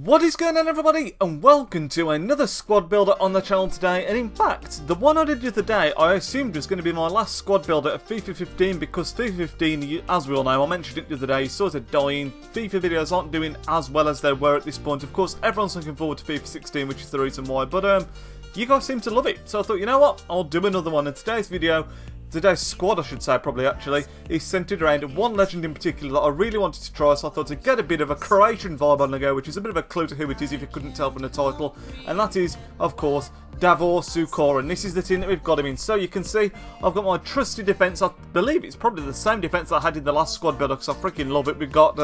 What is going on, everybody, and welcome to another squad builder on the channel today. And in fact, the one I did the other day I assumed was going to be my last squad builder of FIFA 15, because FIFA 15, as we all know, I mentioned it the other day, sort of dying. FIFA videos aren't doing as well as they were at this point. Of course, everyone's looking forward to FIFA 16, which is the reason why, but you guys seem to love it, so I thought, you know what, I'll do another one. In today's squad, I should say, probably actually, is centred around one legend in particular that I really wanted to try, so I thought to get a bit of a Croatian vibe on the go, which is a bit of a clue to who it is if you couldn't tell from the title, and that is, of course, Davor Suker, and this is the team that we've got him in. So you can see I've got my trusty defence. I believe it's probably the same defence I had in the last squad builder, because I freaking love it. We've got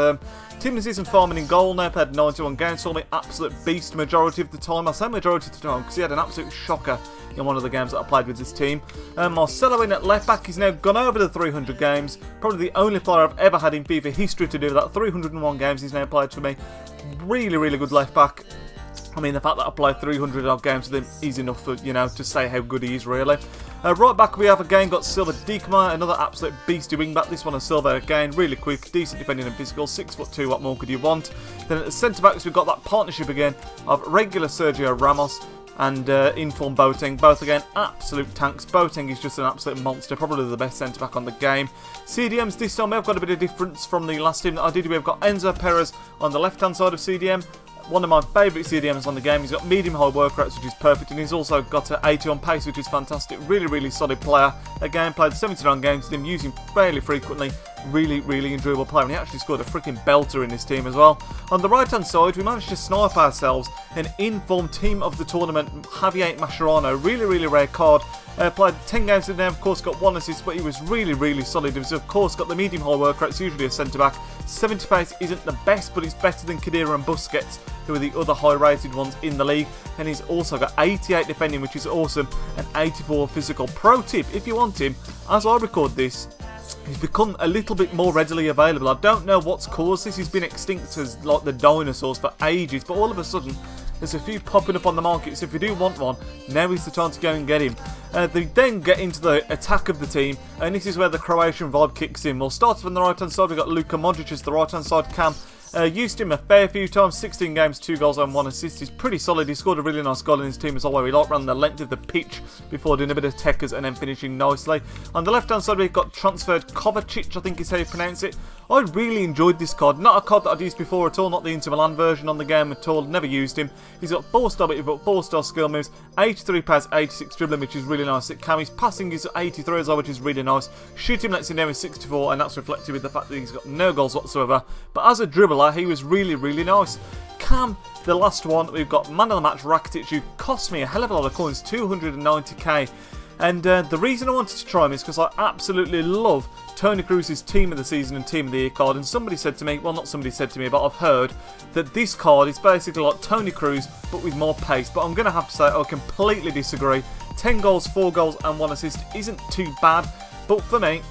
Timothy's and Farman in goal now, played 91 games for me, absolute beast majority of the time. I say majority of the time because he had an absolute shocker in one of the games that I played with this team. Marcelo in at left back, he's now gone over the 300 games, probably the only player I've ever had in FIFA history to do that. 301 games he's now played for me. Really, really good left back. I mean, the fact that I played 300 odd games with him is enough for, you know, to say how good he is, really. Right back we have again got Silva Dikma, another absolute beastie wing back. This one is Silva again, really quick, decent defending and physical, 6'2", what more could you want? Then at the centre backs we've got that partnership again of regular Sergio Ramos and inform Boateng. Both again absolute tanks. Boateng is just an absolute monster, probably the best centre back on the game. CDMs this time we've got a bit of difference from the last team that I did. We've got Enzo Perez on the left hand side of CDM. One of my favourite CDMs on the game. He's got medium-high work rates, which is perfect, and he's also got an 80 on pace, which is fantastic. Really, really solid player. Again, played 79 games with him, using fairly frequently. Really, really enjoyable player, and he actually scored a freaking belter in this team as well. On the right-hand side, we managed to snipe ourselves an in-form team of the tournament, Javier Mascherano. Really, really rare card. Played 10 games with him, of course got 1 assist, but he was really, really solid. He was, of course, got the medium-high work rates, usually a centre-back. 70 pace isn't the best, but it's better than Khedira and Busquets, who are the other high-rated ones in the league. And he's also got 88 defending, which is awesome, and 84 physical. Pro tip, if you want him, as I record this, he's become a little bit more readily available. I don't know what's caused this. He's been extinct as like the dinosaurs for ages, but all of a sudden there's a few popping up on the market, so if you do want one, now is the time to go and get him. They then get into the attack of the team, and this is where the Croatian vibe kicks in. We'll start on the right hand side. We've got Luka Modric as the right hand side cam. Used him a fair few times, 16 games, 2 goals and 1 assist. He's pretty solid. He scored a really nice goal in his team as well, where he ran the length of the pitch before doing a bit of techers and then finishing nicely. On the left hand side we've got transferred Kovacic, I think is how you pronounce it. I really enjoyed this card. Not a card that I'd used before at all, not the Inter Milan version on the game at all. Never used him. He's got 4-star, but he's got 4-star skill moves, 83 pass, 86 dribbling, which is really nice. At Cam, his passing is 83 as well, which is really nice. Shooting lets him down with 64, and that's reflected with the fact that he's got no goals whatsoever. But as a dribbler, he was really, really nice. Cam, the last one, we've got man of the match Rakitic, who cost me a hell of a lot of coins, 290k. And the reason I wanted to try him is because I absolutely love Toni Kroos's Team of the Season and Team of the Year card. And somebody said to me, well, not somebody said to me, but I've heard that this card is basically like Toni Kroos, but with more pace. But I'm going to have to say I completely disagree. 10 goals, 4 goals and 1 assist isn't too bad. But for me,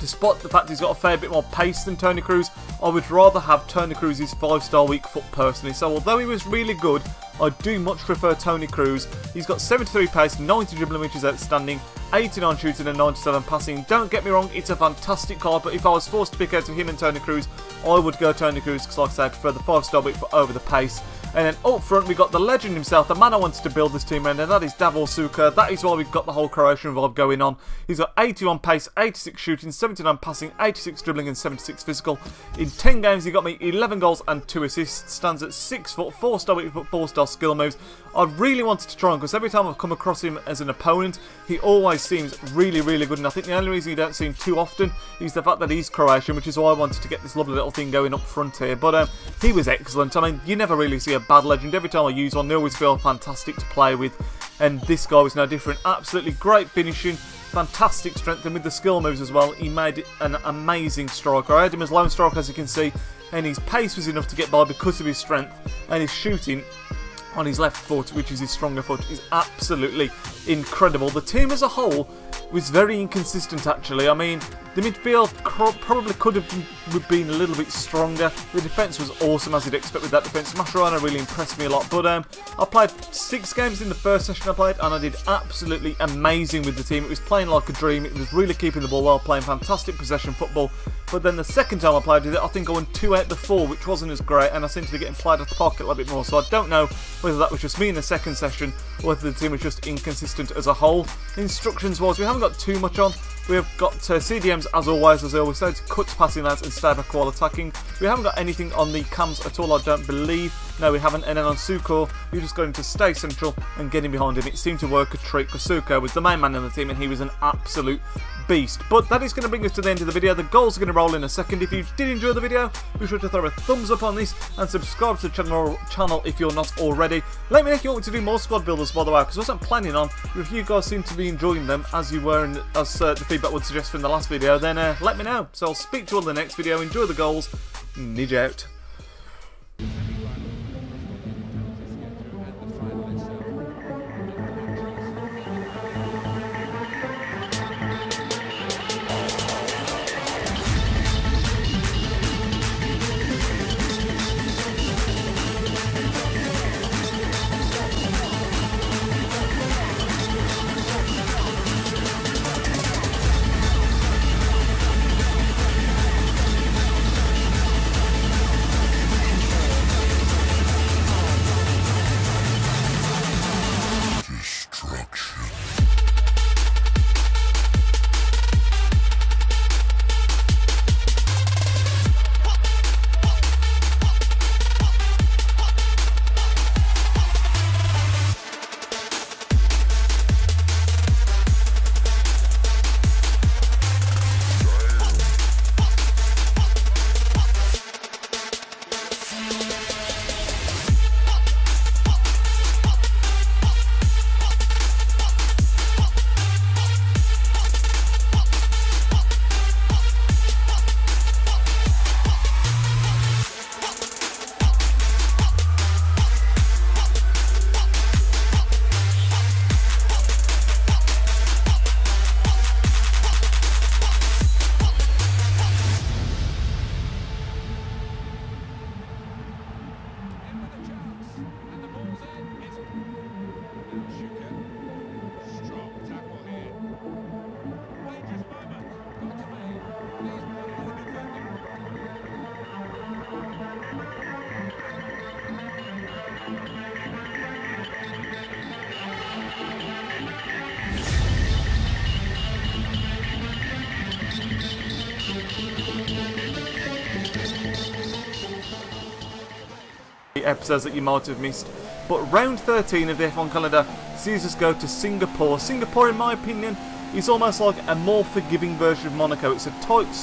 despite the fact he's got a fair bit more pace than Toni Kroos, I would rather have Toni Kroos's 5-star weak foot personally. So although he was really good, I do much prefer Toni Kroos. He's got 73 pace, 90 dribbling, which is outstanding, 89 shooting and 97 passing. Don't get me wrong, it's a fantastic card, but if I was forced to pick out of him and Toni Kroos, I would go Toni Kroos because, like I say, I prefer the 5-star weak foot over the pace. And then up front we got the legend himself, the man I wanted to build this team around, and that is Davor Suker. That is why we've got the whole Croatian vibe going on. He's got 81 pace, 86 shooting, 79 passing, 86 dribbling and 76 physical. In 10 games he got me 11 goals and 2 assists. Stands at 6 foot, 4-star weak foot, 4-star skill moves. I really wanted to try him because every time I've come across him as an opponent, he always seems really, really good. And I think the only reason you don't see him too often is the fact that he's Croatian, which is why I wanted to get this lovely little thing going up front here. But he was excellent. I mean, you never really see a bad legend. Every time I use one, they always feel fantastic to play with. And this guy was no different. Absolutely great finishing, fantastic strength, and with the skill moves as well, he made it an amazing striker. I had him as lone striker, as you can see, and his pace was enough to get by because of his strength, and his shooting on his left foot, which is his stronger foot, is absolutely incredible. The team as a whole was very inconsistent, actually. I mean, The midfield probably could have been a little bit stronger. The defence was awesome, as you'd expect with that defence. Mascherano really impressed me a lot. But I played 6 games in the first session I played, and I did absolutely amazing with the team. It was playing like a dream. It was really keeping the ball well, playing fantastic possession football. But then the second time I played with it, I think I won 2 out of the 4, which wasn't as great, and I seemed to be getting played at the pocket a little bit more. So I don't know whether that was just me in the second session, or whether the team was just inconsistent as a whole. Instructions-wise, we haven't got too much on. We have got CDMs as always, as I always say, to cut passing lads and stay back while attacking. We haven't got anything on the cams at all, I don't believe. No, we haven't. And then on Suko, you're just going to stay central and get in behind him. It seemed to work a treat because Suko was the main man in the team and he was an absolute beast. But that is going to bring us to the end of the video. The goals are going to roll in a second. If you did enjoy the video, be sure to throw a thumbs up on this and subscribe to the channel if you're not already. Let me know if you want me to do more squad builders, by the way, because I wasn't planning on. If you guys seem to be enjoying them as you were, and as the feedback would suggest from the last video, then let me know. So I'll speak to you on the next video. Enjoy the goals. Nidge out. Episodes that you might have missed, but round 13 of the F1 calendar sees us go to Singapore. Singapore, in my opinion, is almost like a more forgiving version of Monaco. It's a tight